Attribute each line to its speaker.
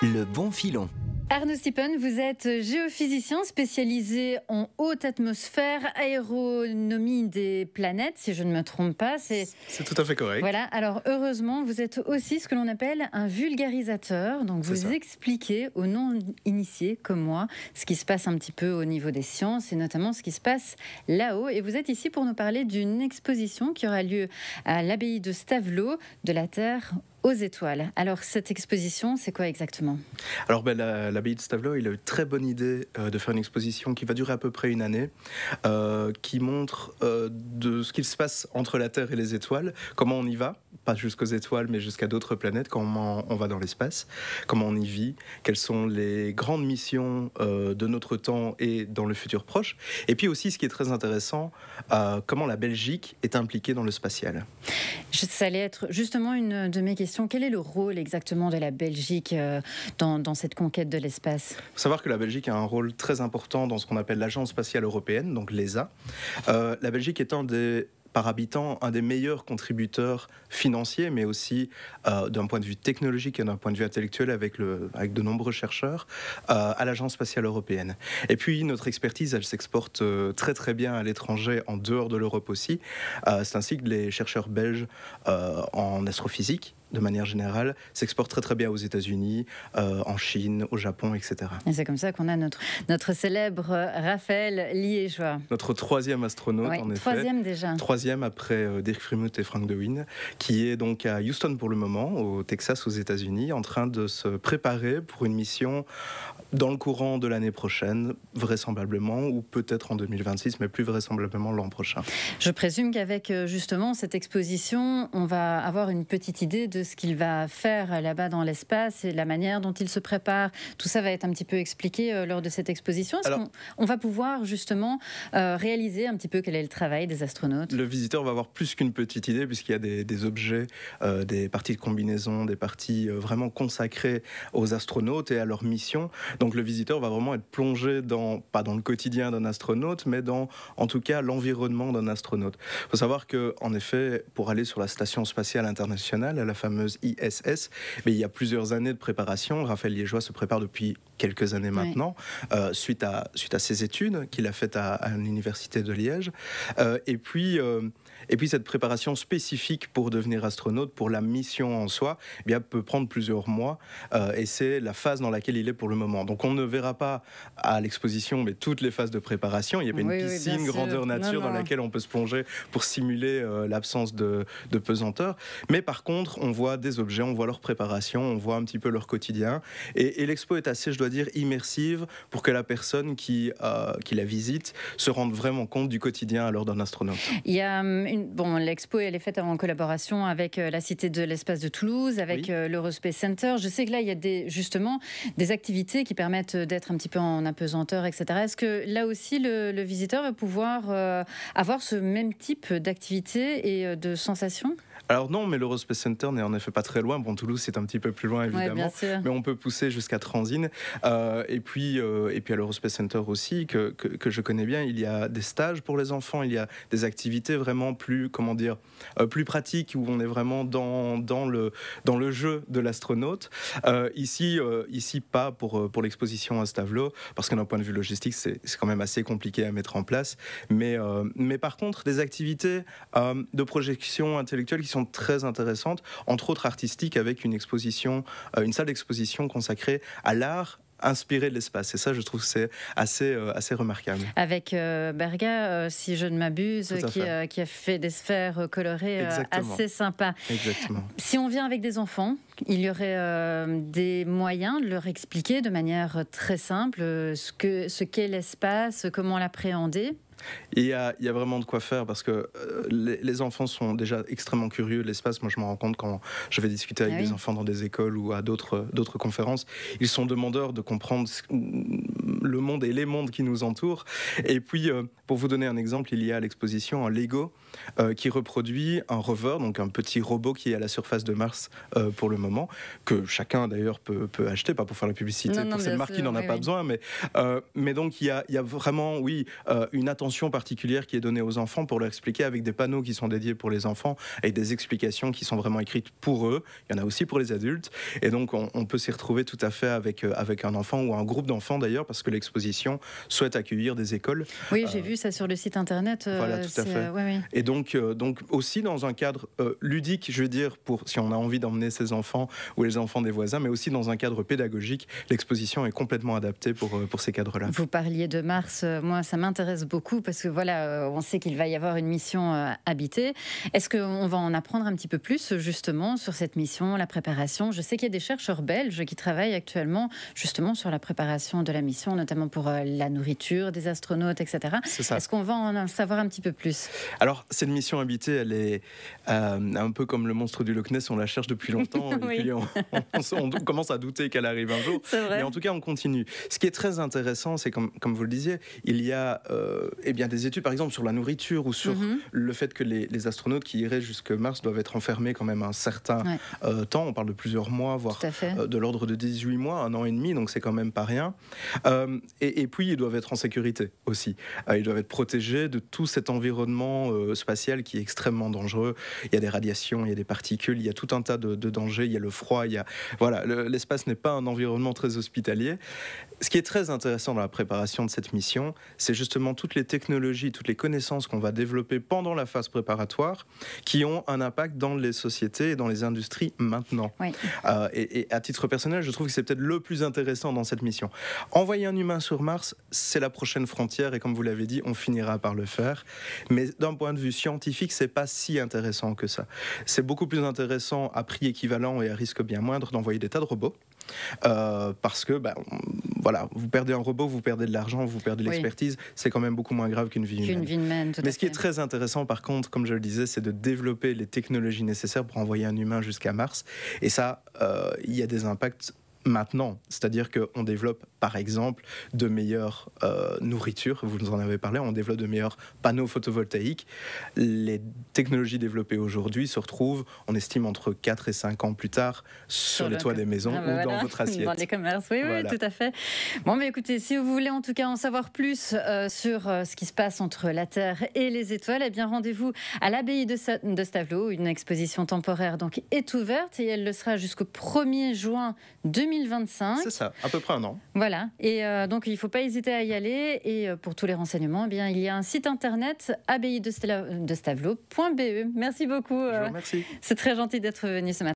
Speaker 1: Le bon filon.
Speaker 2: Arnaud Stipen, vous êtes géophysicien spécialisé en haute atmosphère, aéronomie des planètes, si je ne me trompe pas.
Speaker 3: C'est tout à fait correct.
Speaker 2: Voilà, alors heureusement, vous êtes aussi ce que l'on appelle un vulgarisateur. Donc vous expliquez aux non-initiés comme moi ce qui se passe un petit peu au niveau des sciences et notamment ce qui se passe là-haut. Et vous êtes ici pour nous parler d'une exposition qui aura lieu à l'abbaye de Stavelot, de la Terre aux étoiles. Alors cette exposition, c'est quoi exactement ?
Speaker 3: Alors l'abbaye de Stavelot, il a eu une très bonne idée de faire une exposition qui va durer à peu près une année, qui montre de ce qu'il se passe entre la Terre et les étoiles, comment on y va, pas jusqu'aux étoiles mais jusqu'à d'autres planètes, comment on va dans l'espace, comment on y vit, quelles sont les grandes missions de notre temps et dans le futur proche, et puis aussi ce qui est très intéressant, comment la Belgique est impliquée dans le spatial.
Speaker 2: Ça allait être justement une de mes questions. Quel est le rôle exactement de la Belgique dans cette conquête de l'espace ?
Speaker 3: Il faut savoir que la Belgique a un rôle très important dans ce qu'on appelle l'Agence spatiale européenne, donc l'ESA. La Belgique est par habitant, un des meilleurs contributeurs financiers, mais aussi d'un point de vue technologique et d'un point de vue intellectuel avec de nombreux chercheurs à l'Agence spatiale européenne. Et puis notre expertise, elle s'exporte très très bien à l'étranger, en dehors de l'Europe aussi. C'est ainsi que les chercheurs belges en astrophysique, de manière générale, s'exportent très très bien aux États-Unis, en Chine, au Japon, etc.
Speaker 2: Et c'est comme ça qu'on a notre célèbre Raphaël Liégeois.
Speaker 3: Notre troisième astronaute,
Speaker 2: oui,
Speaker 3: en effet.
Speaker 2: Troisième déjà.
Speaker 3: Troisième après Dirk Frémut et Frank de Wien, qui est donc à Houston pour le moment, au Texas, aux États-Unis, en train de se préparer pour une mission dans le courant de l'année prochaine, vraisemblablement, ou peut-être en 2026, mais plus vraisemblablement l'an prochain.
Speaker 2: Je présume qu'avec justement cette exposition, on va avoir une petite idée de ce qu'il va faire là-bas dans l'espace et la manière dont il se prépare. Tout ça va être un petit peu expliqué lors de cette exposition. Est-ce qu'on va pouvoir justement réaliser un petit peu quel est le travail des astronautes ?
Speaker 3: Le visiteur va avoir plus qu'une petite idée, puisqu'il y a des objets, des parties de combinaison, des parties vraiment consacrées aux astronautes et à leur mission. Donc le visiteur va vraiment être plongé pas dans le quotidien d'un astronaute, mais en tout cas, l'environnement d'un astronaute. Il faut savoir qu'en effet, pour aller sur la Station spatiale internationale, la fameuse ISS, mais il y a plusieurs années de préparation. Raphaël Liégeois se prépare depuis quelques années maintenant, suite à ses études qu'il a faites à l'université de Liège. Et puis cette préparation spécifique pour devenir astronaute, pour la mission en soi, eh bien, peut prendre plusieurs mois, et c'est la phase dans laquelle il est pour le moment. Donc on ne verra pas à l'exposition mais toutes les phases de préparation. Il n'y a pas une piscine grandeur nature dans laquelle on peut se plonger pour simuler l'absence de pesanteur. Mais par contre, on voit des objets, on voit leur préparation, on voit un petit peu leur quotidien. Et l'expo est assez, je dois dire, immersive pour que la personne qui la visite se rende vraiment compte du quotidien alors d'un astronaute.
Speaker 2: Il y a l'expo, elle est faite en collaboration avec la Cité de l'Espace de Toulouse, avec l'Eurospace Center. Je sais que là, il y a justement des activités qui permettent d'être un petit peu en apesanteur, etc. Est-ce que là aussi, le visiteur va pouvoir avoir ce même type d'activité et de sensations ?
Speaker 3: Alors non, mais l'Eurospace Center n'est en effet pas très loin. Bon, Toulouse, c'est un petit peu plus loin, évidemment. Mais on peut pousser jusqu'à Transine. Et puis à l'Eurospace Center aussi, que je connais bien, il y a des stages pour les enfants, il y a des activités vraiment plus pratiques, où on est vraiment dans le jeu de l'astronaute. Ici, pas pour l'exposition à Stavelot, parce que d'un point de vue logistique, c'est quand même assez compliqué à mettre en place. Mais par contre, des activités de projection intellectuelle qui sont très intéressantes, entre autres artistiques, avec une salle d'exposition consacrée à l'art inspiré de l'espace. Et ça, je trouve que c'est assez remarquable.
Speaker 2: Avec Berga, si je ne m'abuse, qui a fait des sphères colorées assez sympas.
Speaker 3: Exactement.
Speaker 2: Si on vient avec des enfants, il y aurait des moyens de leur expliquer de manière très simple ce qu'est l'espace, comment l'appréhender.
Speaker 3: Il y a vraiment de quoi faire, parce que les enfants sont déjà extrêmement curieux de l'espace. Moi, je me rends compte quand je vais discuter avec des enfants dans des écoles ou à d'autres conférences. Ils sont demandeurs de comprendre le monde et les mondes qui nous entourent. Et puis, pour vous donner un exemple, il y a à l'exposition un Lego qui reproduit un rover, donc un petit robot qui est à la surface de Mars pour le moment, que chacun d'ailleurs peut acheter, pas pour faire la publicité pour cette marque qui n'en a pas besoin, mais donc il y a vraiment, une attention attention particulière qui est donnée aux enfants pour leur expliquer avec des panneaux qui sont dédiés pour les enfants et des explications qui sont vraiment écrites pour eux. Il y en a aussi pour les adultes. Et donc, on peut s'y retrouver tout à fait avec un enfant ou un groupe d'enfants d'ailleurs, parce que l'exposition souhaite accueillir des écoles.
Speaker 2: Oui, j'ai vu ça sur le site internet.
Speaker 3: Voilà, tout à fait.
Speaker 2: Oui.
Speaker 3: Et donc aussi dans un cadre ludique, je veux dire, pour si on a envie d'emmener ses enfants ou les enfants des voisins, mais aussi dans un cadre pédagogique, l'exposition est complètement adaptée pour ces cadres-là.
Speaker 2: Vous parliez de Mars, moi ça m'intéresse beaucoup parce que voilà, on sait qu'il va y avoir une mission habitée. Est-ce qu'on va en apprendre un petit peu plus justement sur cette mission, la préparation? Je sais qu'il y a des chercheurs belges qui travaillent actuellement justement sur la préparation de la mission, notamment pour la nourriture des astronautes, etc.
Speaker 3: C'est ça.
Speaker 2: Est-ce qu'on va en savoir un petit peu plus?
Speaker 3: Alors, cette mission habitée, elle est un peu comme le monstre du Loch Ness, on la cherche depuis longtemps,
Speaker 2: Oui.
Speaker 3: et puis on commence à douter qu'elle arrive un jour.
Speaker 2: C'est vrai.
Speaker 3: Mais en tout cas, on continue. Ce qui est très intéressant, c'est comme vous le disiez, il y a des études, par exemple, sur la nourriture ou sur le fait que les astronautes qui iraient jusqu'à Mars doivent être enfermés quand même un certain temps. On parle de plusieurs mois, voire de l'ordre de 18 mois, 1 an et demi, donc c'est quand même pas rien. Et puis, ils doivent être en sécurité aussi. Ils doivent être protégés de tout cet environnement spatial qui est extrêmement dangereux. Il y a des radiations, il y a des particules, il y a tout un tas de dangers, il y a le froid, l'espace n'est pas un environnement très hospitalier. Ce qui est très intéressant dans la préparation de cette mission, c'est justement toutes les technologies, toutes les connaissances qu'on va développer pendant la phase préparatoire qui ont un impact dans les sociétés et dans les industries maintenant.
Speaker 2: Oui.
Speaker 3: Et à titre personnel, je trouve que c'est peut-être le plus intéressant dans cette mission. Envoyer un humain sur Mars, c'est la prochaine frontière et comme vous l'avez dit, on finira par le faire. Mais d'un point de vue scientifique, c'est pas si intéressant que ça. C'est beaucoup plus intéressant à prix équivalent et à risque bien moindre d'envoyer des tas de robots. Parce que vous perdez un robot, vous perdez de l'argent, vous perdez l'expertise, c'est quand même beaucoup moins grave qu'une vie humaine. Mais ce qui est très intéressant par contre, comme je le disais, c'est de développer les technologies nécessaires pour envoyer un humain jusqu'à Mars, et ça, il y a des impacts maintenant, c'est-à-dire qu'on développe par exemple de meilleures nourritures, vous nous en avez parlé, on développe de meilleurs panneaux photovoltaïques. Les technologies développées aujourd'hui se retrouvent, on estime, entre 4 et 5 ans plus tard sur les toits des maisons ou dans votre assiette.
Speaker 2: Dans les commerces, oui, tout à fait. Bon, mais écoutez, si vous voulez en tout cas en savoir plus sur ce qui se passe entre la Terre et les étoiles, eh bien rendez-vous à l'abbaye de Stavelot. Une exposition temporaire donc est ouverte et elle le sera jusqu'au 1er juin 2025.
Speaker 3: C'est ça, à peu près un an.
Speaker 2: Voilà, et donc il ne faut pas hésiter à y aller. Et pour tous les renseignements, eh bien, il y a un site internet abbaye-de-stavelot.be. Merci beaucoup.
Speaker 3: Je vous remercie.
Speaker 2: C'est très gentil d'être venu ce matin.